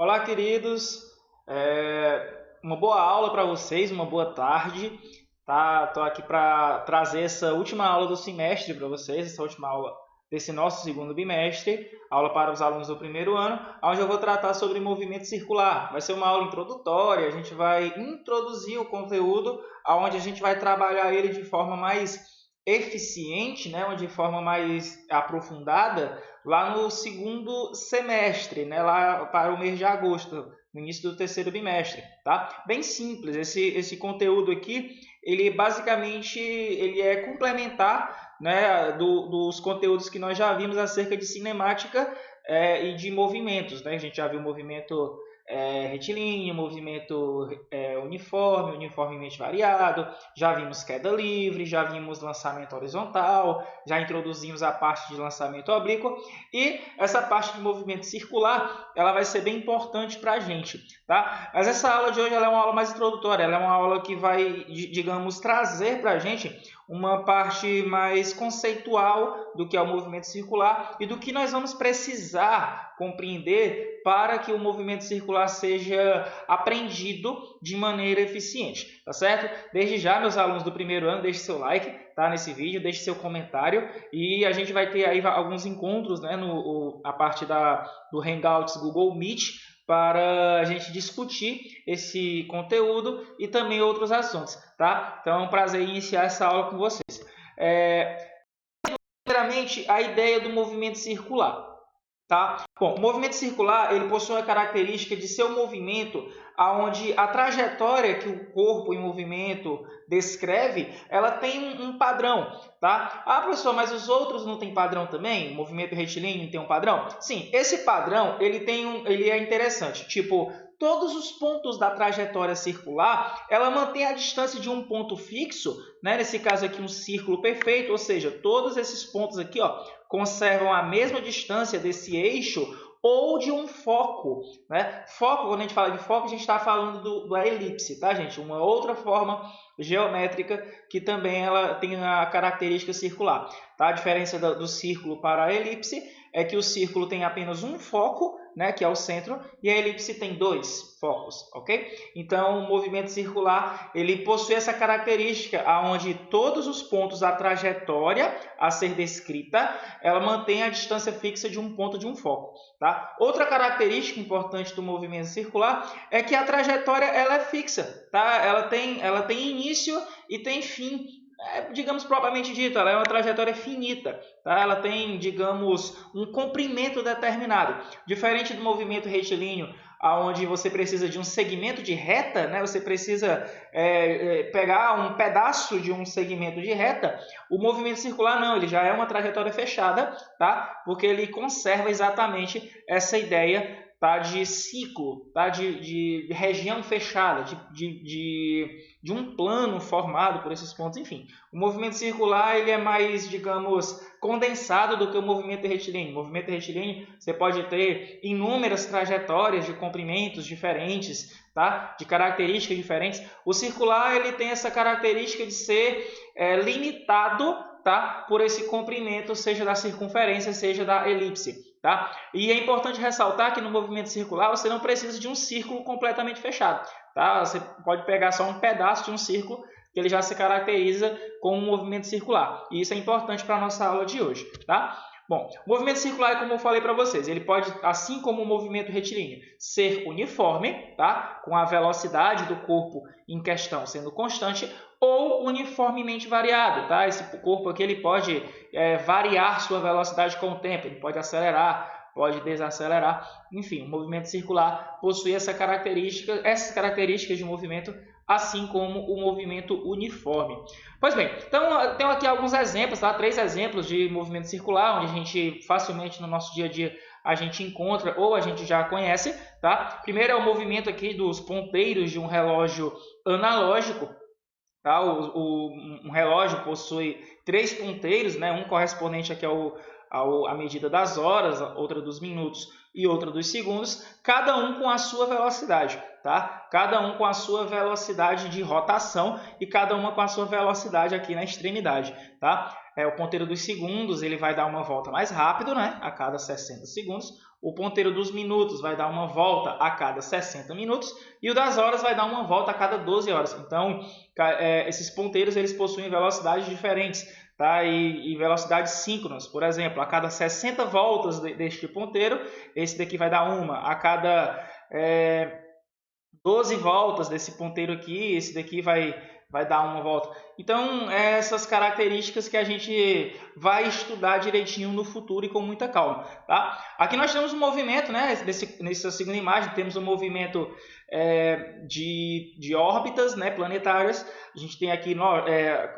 Olá, queridos. Uma boa aula para vocês, uma boa tarde. Tá? Tô aqui para trazer essa última aula do semestre para vocês, essa última aula desse nosso segundo bimestre, aula para os alunos do primeiro ano, onde eu vou tratar sobre movimento circular. Vai ser uma aula introdutória, a gente vai introduzir o conteúdo, onde a gente vai trabalhar ele de forma mais eficiente, né, de forma mais aprofundada, lá no segundo semestre, né, lá para o mês de agosto, no início do terceiro bimestre, tá? Bem simples, esse conteúdo aqui, ele basicamente ele é complementar, né, dos conteúdos que nós já vimos acerca de cinemática e de movimentos, né? A gente já viu movimento retilíneo, movimento uniforme, uniformemente variado, já vimos queda livre, já vimos lançamento horizontal, já introduzimos a parte de lançamento oblíquo e essa parte de movimento circular, ela vai ser bem importante para a gente, tá? Mas essa aula de hoje ela é uma aula mais introdutória, ela é uma aula que vai, digamos, trazer para a gente uma parte mais conceitual do que é o movimento circular e do que nós vamos precisar compreender para que o movimento circular seja aprendido de maneira eficiente, tá certo? Desde já, meus alunos do primeiro ano, deixe seu like, tá, nesse vídeo, deixe seu comentário e a gente vai ter aí alguns encontros, né, a parte do Hangouts Google Meet, para a gente discutir esse conteúdo e também outros assuntos, tá? Então é um prazer iniciar essa aula com vocês. Primeiramente, a ideia do movimento circular. Tá? Bom, o movimento circular ele possui a característica de ser um movimento onde a trajetória que o corpo em movimento descreve, ela tem um padrão. Tá? Ah, professor, mas os outros não têm padrão também? O movimento retilíneo tem um padrão? Sim, esse padrão ele é interessante. Tipo, todos os pontos da trajetória circular, ela mantém a distância de um ponto fixo, né? Nesse caso aqui um círculo perfeito, ou seja, todos esses pontos aqui, ó, conservam a mesma distância desse eixo ou de um foco, né? Foco, quando a gente fala de foco, a gente está falando da elipse, tá, gente? Uma outra forma geométrica que também ela tem a característica circular, tá? A diferença do círculo para a elipse é que o círculo tem apenas um foco, né, que é o centro, e a elipse tem dois focos, ok? Então, o movimento circular, ele possui essa característica onde todos os pontos da trajetória a ser descrita, ela mantém a distância fixa de um ponto de um foco, tá? Outra característica importante do movimento circular é que a trajetória ela é fixa, tá? Ela tem início e tem fim, digamos propriamente dito, ela é uma trajetória finita, tá? Ela tem, digamos, um comprimento determinado. Diferente do movimento retilíneo, onde você precisa de um segmento de reta, né? Você precisa pegar um pedaço de um segmento de reta. O movimento circular não, ele já é uma trajetória fechada, tá? Porque ele conserva exatamente essa ideia, tá, de ciclo, tá, de região fechada, de um plano formado por esses pontos, enfim. O movimento circular ele é mais, digamos, condensado do que o movimento retilíneo. O movimento retilíneo você pode ter inúmeras trajetórias de comprimentos diferentes, tá, de características diferentes. O circular ele tem essa característica de ser limitado, tá, por esse comprimento, seja da circunferência, seja da elipse. Tá? E é importante ressaltar que no movimento circular você não precisa de um círculo completamente fechado. Tá? Você pode pegar só um pedaço de um círculo que ele já se caracteriza como um movimento circular. E isso é importante para a nossa aula de hoje. Tá? Bom, o movimento circular, como eu falei para vocês, ele pode, assim como o movimento retilíneo, ser uniforme, tá? Com a velocidade do corpo em questão sendo constante, ou uniformemente variado, tá? Esse corpo aqui ele pode variar sua velocidade com o tempo, ele pode acelerar, pode desacelerar, enfim, o movimento circular possui essas características de movimento, assim como o movimento uniforme. Pois bem, então eu tenho aqui alguns exemplos, tá? 3 exemplos de movimento circular, onde a gente facilmente no nosso dia a dia a gente encontra ou a gente já conhece, tá? Primeiro é o movimento aqui dos ponteiros de um relógio analógico. Tá? Um relógio possui 3 ponteiros, né? Um correspondente aqui à medida das horas, outra dos minutos e outra dos segundos, cada um com a sua velocidade, tá? Cada um com a sua velocidade de rotação e cada uma com a sua velocidade aqui na extremidade, tá? O ponteiro dos segundos ele vai dar uma volta mais rápido, né? A cada 60 segundos. O ponteiro dos minutos vai dar uma volta a cada 60 minutos e o das horas vai dar uma volta a cada 12 horas. Então, esses ponteiros eles possuem velocidades diferentes, tá? E velocidades síncronas. Por exemplo, a cada 60 voltas deste ponteiro, esse daqui vai dar uma. A cada 12 voltas desse ponteiro aqui, esse daqui vai dar uma volta. Então, essas características que a gente vai estudar direitinho no futuro e com muita calma, tá? Aqui nós temos um movimento, né? Nessa segunda imagem, temos um movimento de órbitas, né, planetárias. A gente tem aqui,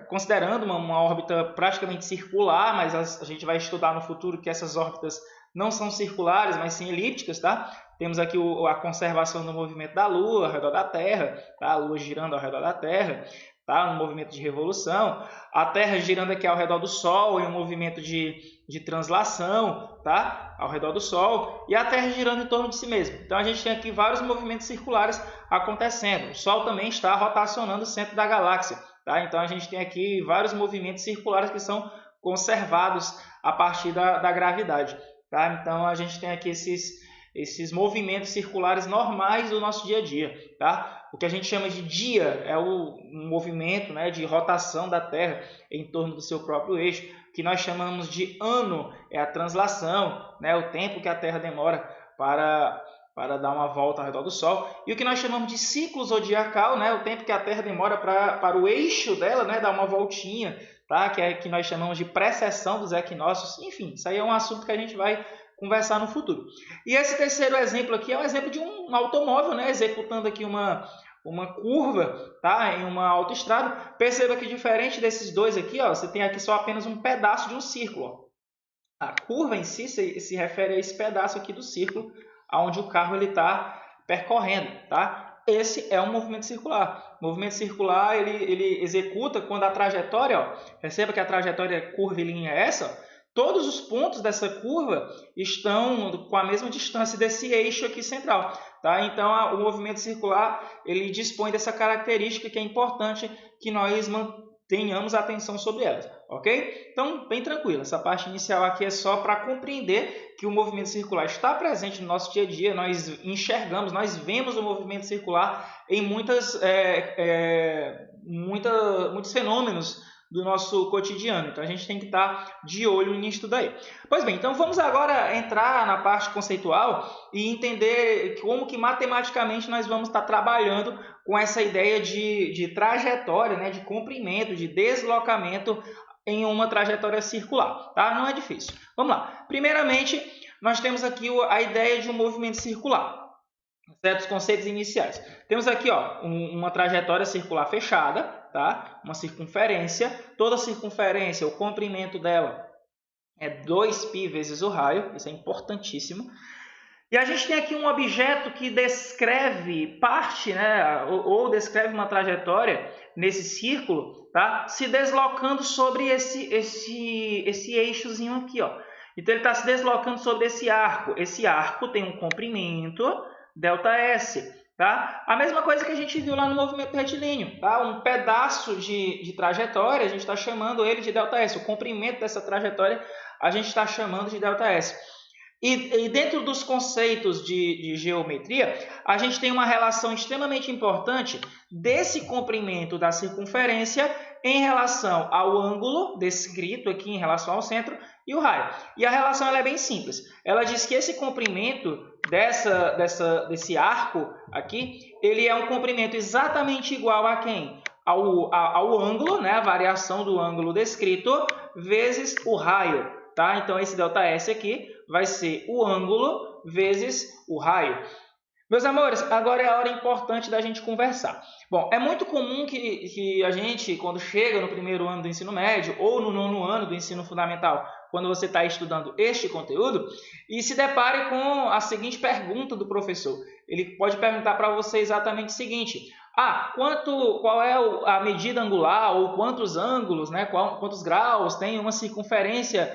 considerando uma órbita praticamente circular, mas a gente vai estudar no futuro que essas órbitas não são circulares, mas sim elípticas, tá? Temos aqui a conservação do movimento da Lua ao redor da Terra, tá? A Lua girando ao redor da Terra, tá? Um movimento de revolução. A Terra girando aqui ao redor do Sol em um movimento de translação, tá? Ao redor do Sol. E a Terra girando em torno de si mesma. Então, a gente tem aqui vários movimentos circulares acontecendo. O Sol também está rotacionando o centro da galáxia, tá? Então, a gente tem aqui vários movimentos circulares que são conservados a partir da gravidade, tá? Então, a gente tem aqui esses movimentos circulares normais do nosso dia a dia, tá? O que a gente chama de dia é um movimento, né, de rotação da Terra em torno do seu próprio eixo. O que nós chamamos de ano é a translação, né, o tempo que a Terra demora para dar uma volta ao redor do Sol. E o que nós chamamos de ciclo zodiacal, né, o tempo que a Terra demora para o eixo dela, né, dar uma voltinha, tá? Que nós chamamos de precessão dos equinócios. Enfim, isso aí é um assunto que a gente vai conversar no futuro. E esse terceiro exemplo aqui é um exemplo de um automóvel, né, executando aqui uma curva, tá, em uma autoestrada. Perceba que diferente desses dois aqui, ó, você tem aqui só apenas um pedaço de um círculo. Ó. A curva em si se refere a esse pedaço aqui do círculo, onde o carro está percorrendo, tá? Esse é um movimento circular. O movimento circular ele executa quando a trajetória, ó, perceba que a trajetória curvilínea é essa, ó, todos os pontos dessa curva estão com a mesma distância desse eixo aqui central, tá? Então, o movimento circular ele dispõe dessa característica que é importante que nós mantenhamos atenção sobre elas, ok? Então, bem tranquilo. Essa parte inicial aqui é só para compreender que o movimento circular está presente no nosso dia a dia. Nós enxergamos, nós vemos o movimento circular em muitos fenômenos do nosso cotidiano. Então, a gente tem que estar de olho nisso daí. Pois bem, então vamos agora entrar na parte conceitual e entender como que matematicamente nós vamos estar trabalhando com essa ideia de trajetória, né, de comprimento, de deslocamento em uma trajetória circular. Tá? Não é difícil. Vamos lá. Primeiramente, nós temos aqui a ideia de um movimento circular. Certos conceitos iniciais. Temos aqui ó, uma trajetória circular fechada, tá? Uma circunferência. Toda circunferência, o comprimento dela é 2π vezes o raio. Isso é importantíssimo. E a gente tem aqui um objeto que descreve parte, né, ou descreve uma trajetória nesse círculo, tá? Se deslocando sobre esse eixozinho aqui. Ó. Então, ele está se deslocando sobre esse arco. Esse arco tem um comprimento ΔS, tá? A mesma coisa que a gente viu lá no movimento retilíneo, tá? Um pedaço de trajetória, a gente está chamando ele de ΔS. O comprimento dessa trajetória a gente está chamando de ΔS. E dentro dos conceitos de geometria, a gente tem uma relação extremamente importante desse comprimento da circunferência em relação ao ângulo descrito aqui em relação ao centro e o raio. E a relação ela é bem simples. Ela diz que esse comprimento desse arco aqui, ele é um comprimento exatamente igual a quem? Ao ângulo, né? A variação do ângulo descrito, vezes o raio. Tá? Então, esse ΔS aqui vai ser o ângulo vezes o raio. Meus amores, agora é a hora importante da gente conversar. Bom, é muito comum que a gente, quando chega no primeiro ano do ensino médio ou no nono ano do ensino fundamental, quando você está estudando este conteúdo, e se depare com a seguinte pergunta do professor. Ele pode perguntar para você exatamente o seguinte: qual é a medida angular ou quantos ângulos, né, quantos graus tem uma circunferência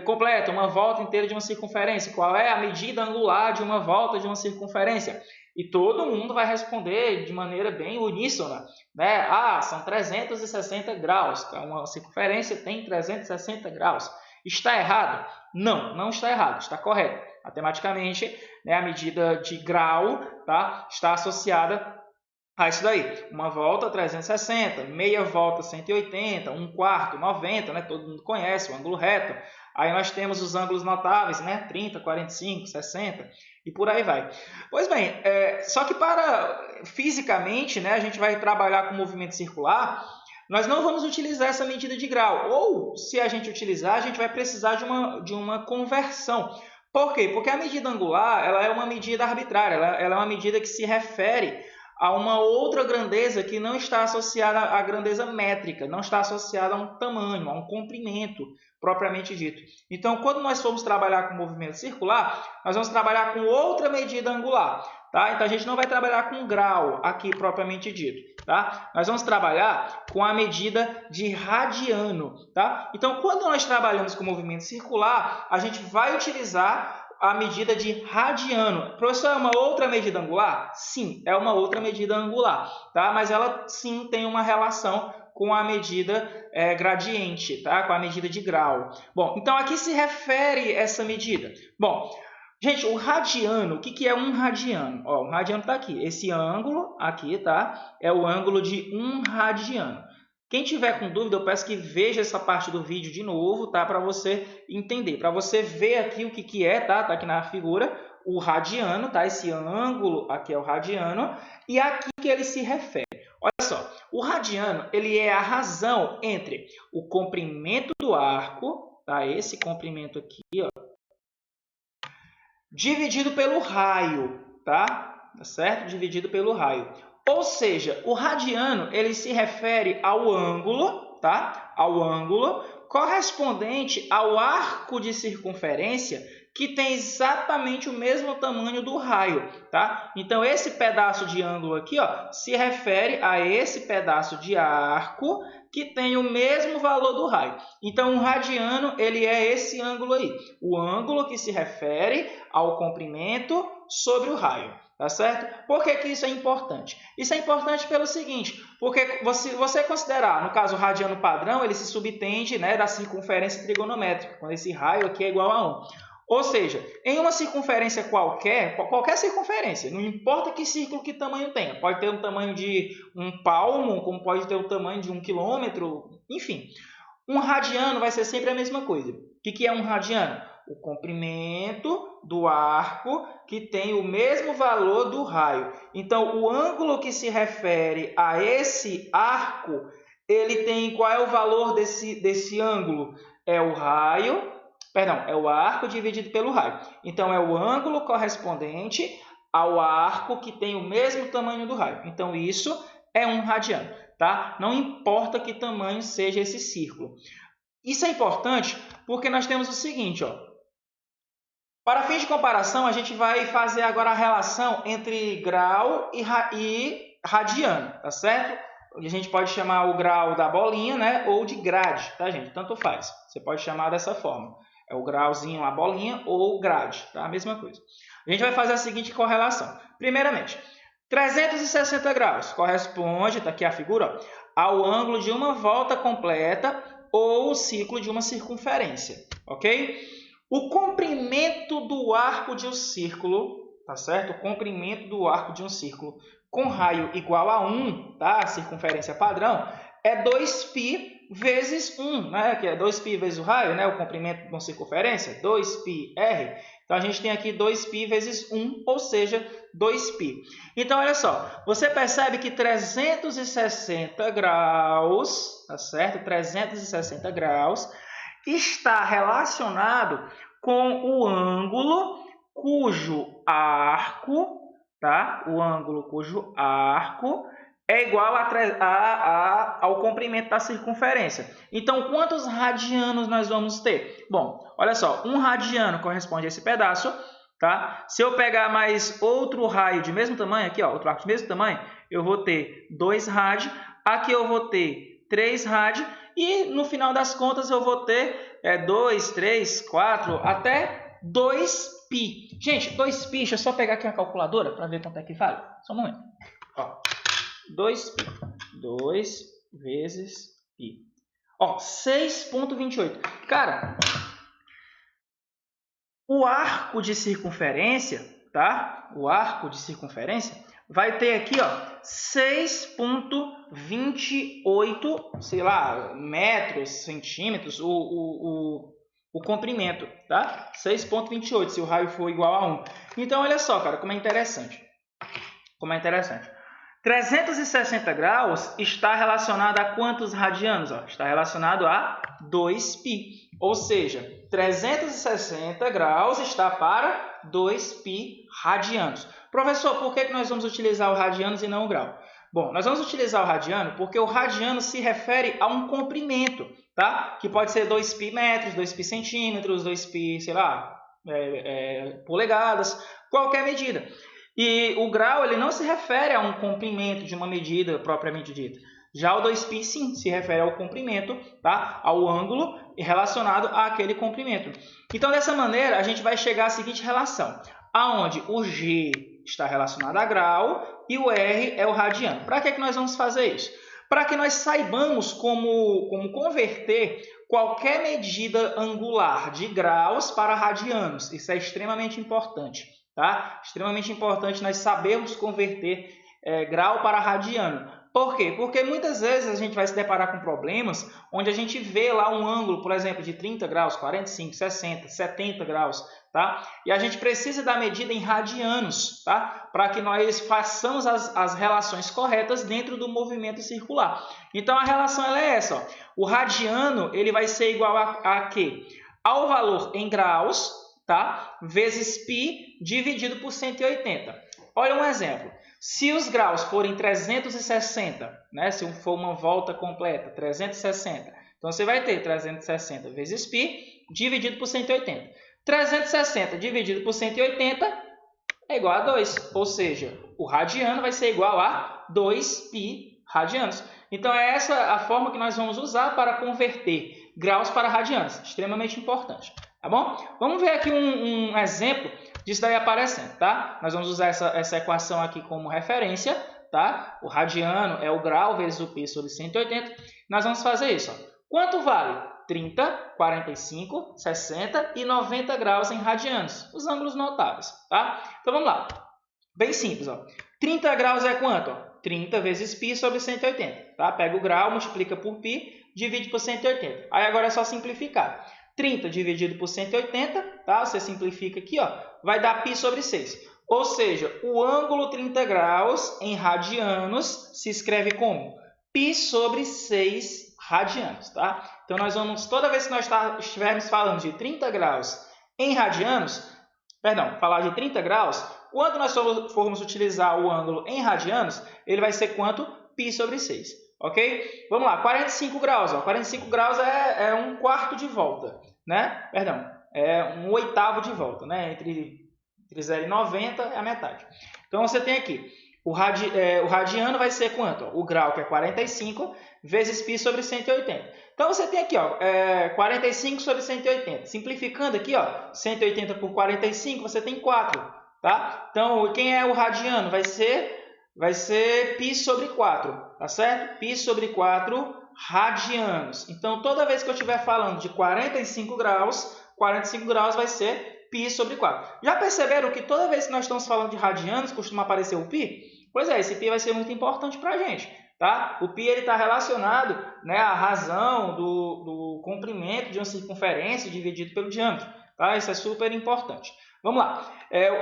completa uma volta inteira de uma circunferência. Qual é a medida angular de uma volta de uma circunferência? E todo mundo vai responder de maneira bem uníssona, né? São 360 graus. Uma circunferência tem 360 graus. Está errado? Não, não está errado. Está correto. Matematicamente, né, a medida de grau, tá, está associada a isso daí. Uma volta 360, meia volta 180, um quarto 90, né? Todo mundo conhece o ângulo reto. Aí nós temos os ângulos notáveis, né? 30, 45, 60 e por aí vai. Pois bem, só que fisicamente, né, a gente vai trabalhar com movimento circular, nós não vamos utilizar essa medida de grau. Ou, se a gente utilizar, a gente vai precisar de uma conversão. Por quê? Porque a medida angular ela é uma medida arbitrária, ela é uma medida que se refere a uma outra grandeza que não está associada à grandeza métrica, não está associada a um tamanho, a um comprimento propriamente dito. Então, quando nós formos trabalhar com movimento circular, nós vamos trabalhar com outra medida angular. Tá? Então, a gente não vai trabalhar com grau aqui propriamente dito. Tá? Nós vamos trabalhar com a medida de radiano. Tá? Então, quando nós trabalhamos com movimento circular, a gente vai utilizar a medida de radiano. Professor, é uma outra medida angular? Sim, é uma outra medida angular, tá? Mas ela sim tem uma relação com a medida gradiente, tá? Com a medida de grau. Bom, então aqui se refere essa medida. Bom, gente, o radiano, o que é um radiano? Ó, um radiano está aqui. Esse ângulo aqui, tá? É o ângulo de 1 radiano. Quem tiver com dúvida, eu peço que veja essa parte do vídeo de novo, tá? Para você entender, para você ver aqui o que é, tá? Tá aqui na figura, o radiano, tá? Esse ângulo aqui é o radiano e aqui que ele se refere. Olha só, o radiano, ele é a razão entre o comprimento do arco, tá? Esse comprimento aqui, ó, dividido pelo raio, tá? Tá certo? Dividido pelo raio. Ou seja, o radiano ele se refere ao ângulo, tá? Ao ângulo correspondente ao arco de circunferência que tem exatamente o mesmo tamanho do raio, tá? Então esse pedaço de ângulo aqui, ó, se refere a esse pedaço de arco que tem o mesmo valor do raio. Então um radiano ele é esse ângulo aí, o ângulo que se refere ao comprimento sobre o raio. Tá certo? Por que isso é importante? Isso é importante pelo seguinte, porque você considerar, no caso, o radiano padrão, ele se subtende, né, da circunferência trigonométrica, quando esse raio aqui é igual a 1. Ou seja, em uma circunferência qualquer circunferência, não importa que círculo, que tamanho tenha, pode ter o tamanho de um palmo, como pode ter o tamanho de 1 quilômetro, enfim. Um radiano vai ser sempre a mesma coisa. O que é um radiano? O comprimento do arco que tem o mesmo valor do raio. Então, o ângulo que se refere a esse arco, ele tem qual é o valor desse ângulo? É o arco dividido pelo raio. Então, é o ângulo correspondente ao arco que tem o mesmo tamanho do raio. Então, isso é um radiano, tá? Não importa que tamanho seja esse círculo. Isso é importante porque nós temos o seguinte, ó. Para fins de comparação, a gente vai fazer agora a relação entre grau e radiano, tá certo? A gente pode chamar o grau da bolinha, né? Ou de grade, tá, gente? Tanto faz. Você pode chamar dessa forma. É o grauzinho, a bolinha ou grade, tá? A mesma coisa. A gente vai fazer a seguinte correlação. Primeiramente, 360 graus corresponde, tá aqui a figura, ó, ao ângulo de uma volta completa ou o ciclo de uma circunferência, ok? O comprimento do arco de um círculo, tá certo? O comprimento do arco de um círculo com raio igual a 1, tá? A circunferência padrão, é 2π vezes 1, né? Que é 2π vezes o raio, né? O comprimento de uma circunferência, 2πr. Então, a gente tem aqui 2π vezes 1, ou seja, 2π. Então, olha só, você percebe que 360 graus, tá certo? 360 graus está relacionado com o ângulo cujo arco, tá? O ângulo cujo arco é igual ao comprimento da circunferência. Então, quantos radianos nós vamos ter? Bom, olha só, um radiano corresponde a esse pedaço, tá? Se eu pegar mais outro raio de mesmo tamanho, aqui, ó, outro arco de mesmo tamanho, eu vou ter 2 rádios, aqui eu vou ter 3 rádios, e no final das contas eu vou ter é 2, 3, 4, até 2π. Gente, 2π, deixa eu só pegar aqui uma calculadora para ver quanto é que vale. Só um momento. Ó, 2π. 2 vezes π. Ó, 6,28. Cara, o arco de circunferência, tá? O arco de circunferência vai ter aqui, ó, 6,28, sei lá, metros, centímetros, o comprimento, tá? 6,28, se o raio for igual a 1. Então, olha só, cara, como é interessante. 360 graus está relacionado a quantos radianos? Ó, está relacionado a 2π. Ou seja, 360 graus está para 2π radianos. Professor, por que nós vamos utilizar o radianos e não o grau? Bom, nós vamos utilizar o radiano porque o radiano se refere a um comprimento, tá? Que pode ser 2π metros, 2π centímetros, 2π, sei lá, polegadas, qualquer medida. E o grau ele não se refere a um comprimento de uma medida propriamente dita. Já o 2π sim se refere ao comprimento, tá? Ao ângulo relacionado àquele comprimento. Então, dessa maneira, a gente vai chegar à seguinte relação, aonde o G está relacionado a grau e o R é o radiano. Para que nós vamos fazer isso? Para que nós saibamos como converter qualquer medida angular de graus para radianos. Isso é extremamente importante. Tá? Extremamente importante nós sabermos converter grau para radiano. Por quê? Porque muitas vezes a gente vai se deparar com problemas onde a gente vê lá um ângulo, por exemplo, de 30 graus, 45, 60, 70 graus, tá? E a gente precisa da medida em radianos, tá? Para que nós façamos as relações corretas dentro do movimento circular. Então a relação ela é essa, ó. O radiano ele vai ser igual a quê? Ao valor em graus, tá? Vezes π dividido por 180. Olha um exemplo. Se os graus forem 360, né? Se for uma volta completa, 360. Então, você vai ter 360 vezes π dividido por 180. 360 dividido por 180 é igual a 2. Ou seja, o radiano vai ser igual a 2π radianos. Então, é essa a forma que nós vamos usar para converter graus para radianos. Extremamente importante. Tá bom? Vamos ver aqui um exemplo disso daí aparecendo, tá? Nós vamos usar essa equação aqui como referência, tá? O radiano é o grau vezes o π sobre 180. Nós vamos fazer isso, ó. Quanto vale? 30, 45, 60 e 90 graus em radianos. Os ângulos notáveis, tá? Então, vamos lá. Bem simples, ó. 30 graus é quanto? Ó? 30 vezes π sobre 180, tá? Pega o grau, multiplica por π, divide por 180. Aí, agora é só simplificar. 30 dividido por 180, tá? Você simplifica aqui, ó, vai dar π sobre 6. Ou seja, o ângulo 30 graus em radianos se escreve como? Π sobre 6 radianos, tá? Então, nós vamos, toda vez que nós estivermos falando de 30 graus em radianos, falar de 30 graus, quando nós formos utilizar o ângulo em radianos, ele vai ser quanto? Π sobre 6. Ok? Vamos lá, 45 graus. Ó. 45 graus é um quarto de volta, né? É um oitavo de volta, né? Entre 0 e 90 é a metade. Então, você tem aqui, o radiano vai ser quanto? Ó? O grau, que é 45, vezes π sobre 180. Então, você tem aqui, ó, 45 sobre 180. Simplificando aqui, ó, 180 por 45, você tem 4, tá? Então, quem é o radiano? Vai ser π sobre 4, tá certo? Π sobre 4 radianos. Então, toda vez que eu estiver falando de 45 graus vai ser π sobre 4. Já perceberam que toda vez que nós estamos falando de radianos, costuma aparecer o π? Pois é, esse π vai ser muito importante para a gente, tá? O π está relacionado, né, à razão do comprimento de uma circunferência dividido pelo diâmetro. Tá? Isso é super importante. Vamos lá.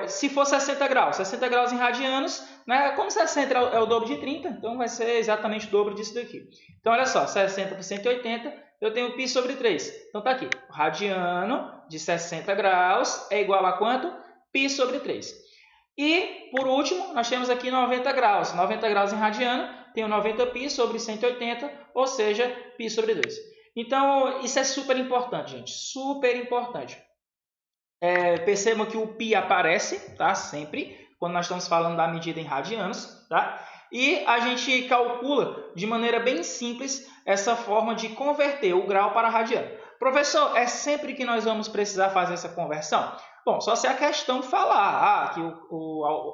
Se for 60 graus em radianos, né? Como 60 é o dobro de 30, então vai ser exatamente o dobro disso daqui. Então, olha só, 60 por 180, eu tenho π sobre 3. Então, tá aqui. O radiano de 60 graus é igual a quanto? Π sobre 3. E, por último, nós temos aqui 90 graus. 90 graus em radiano, tenho 90π sobre 180, ou seja, π sobre 2. Então, isso é super importante, gente. Super importante. Percebam que o π aparece, tá? Sempre, quando nós estamos falando da medida em radianos, tá? E a gente calcula de maneira bem simples essa forma de converter o grau para radiano. Professor, é sempre que nós vamos precisar fazer essa conversão? Bom, só se a questão falar que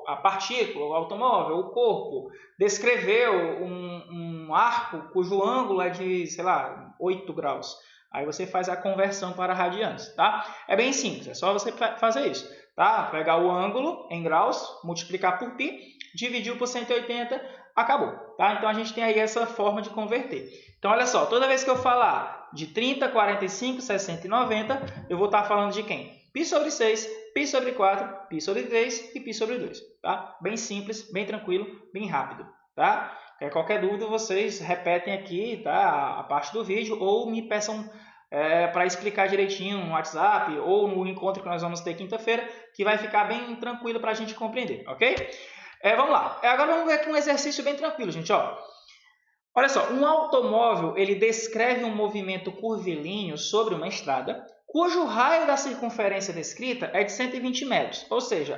a partícula, o automóvel, o corpo, descreveu um arco cujo ângulo é de, sei lá, 8 graus. Aí você faz a conversão para radianos, tá? É bem simples, é só você fazer isso, tá? Pegar o ângulo em graus, multiplicar por π, dividir por 180, acabou, tá? Então a gente tem aí essa forma de converter. Então olha só, toda vez que eu falar de 30, 45, 60 e 90, eu vou estar falando de quem? π sobre 6, π sobre 4, π sobre 3 e π sobre 2, tá? Bem simples, bem tranquilo, bem rápido, tá? Qualquer dúvida, vocês repetem aqui, tá? A parte do vídeo ou me peçam para explicar direitinho no WhatsApp ou no encontro que nós vamos ter quinta-feira, que vai ficar bem tranquilo para a gente compreender, ok? Vamos lá. Agora vamos ver aqui um exercício bem tranquilo, gente, ó. Olha só, um automóvel ele descreve um movimento curvilíneo sobre uma estrada cujo raio da circunferência descrita é de 120 metros. Ou seja,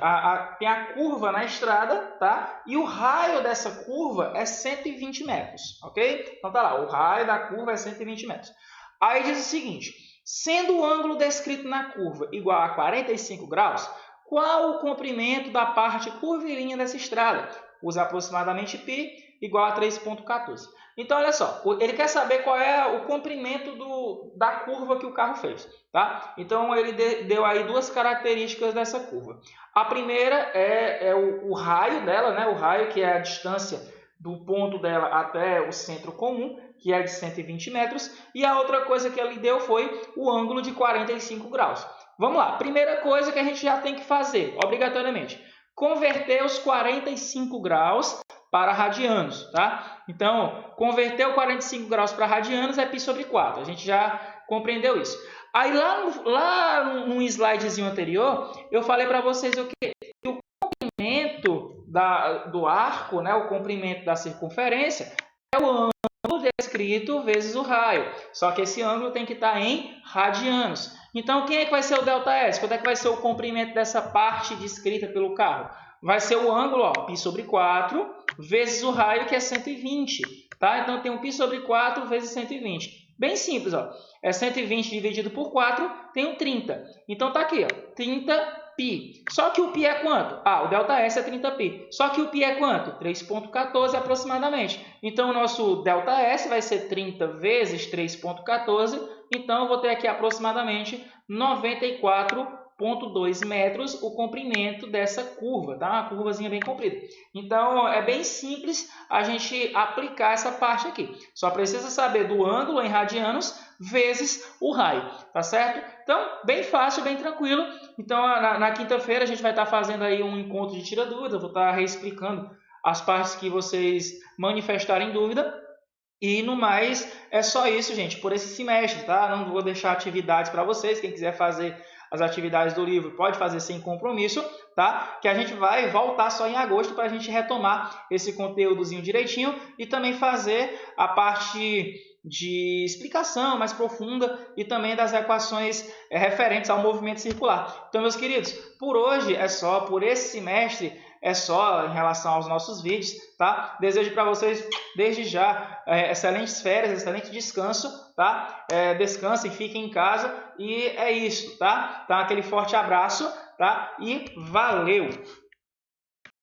tem a curva na estrada, tá? E o raio dessa curva é 120 metros, ok? Então tá lá, o raio da curva é 120 metros. Aí diz o seguinte, sendo o ângulo descrito na curva igual a 45 graus, qual o comprimento da parte curvilínea dessa estrada? Usa aproximadamente π igual a 3,14. Então, olha só, ele quer saber qual é o comprimento da curva que o carro fez, tá? Então, ele deu aí duas características dessa curva. A primeira é o raio dela, né? O raio que é a distância do ponto dela até o centro comum, que é de 120 metros. E a outra coisa que ele deu foi o ângulo de 45 graus. Vamos lá, primeira coisa que a gente já tem que fazer, obrigatoriamente, converter os 45 graus para radianos, tá? Então, converter o 45 graus para radianos é π sobre 4. A gente já compreendeu isso. Aí, lá no slidezinho anterior, eu falei para vocês o quê? Que o comprimento do arco, né, o comprimento da circunferência, é o ângulo descrito vezes o raio. Só que esse ângulo tem que estar em radianos. Então, quem é que vai ser o ΔS? Quanto é que vai ser o comprimento dessa parte descrita pelo carro? Vai ser o ângulo, ó, π sobre 4, vezes o raio, que é 120. Tá? Então, tem um π sobre 4 vezes 120. Bem simples, ó. É 120 dividido por 4, tem um 30. Então, tá aqui, ó, 30π. Só que o π é quanto? O ΔS é 30π. Só que o π é quanto? 3,14 aproximadamente. Então, o nosso ΔS vai ser 30 vezes 3,14. Então, eu vou ter aqui aproximadamente 94,2 metros o comprimento dessa curva, tá? Uma curvazinha bem comprida. Então, é bem simples a gente aplicar essa parte aqui. Só precisa saber do ângulo em radianos vezes o raio, tá certo? Então, bem fácil, bem tranquilo. Então, na quinta-feira a gente vai estar fazendo aí um encontro de tira dúvida. Eu vou estar reexplicando as partes que vocês manifestarem dúvida. E no mais, é só isso, gente, por esse semestre, tá? Não vou deixar atividades para vocês. Quem quiser fazer as atividades do livro pode fazer sem compromisso, tá? Que a gente vai voltar só em agosto para a gente retomar esse conteúdozinho direitinho e também fazer a parte de explicação mais profunda e também das equações referentes ao movimento circular. Então, meus queridos, por hoje é só, por esse semestre é só em relação aos nossos vídeos, tá? Desejo para vocês, desde já, excelentes férias, excelente descanso, tá? Descansem, fiquem em casa e é isso, tá? Então, aquele forte abraço, tá? E valeu!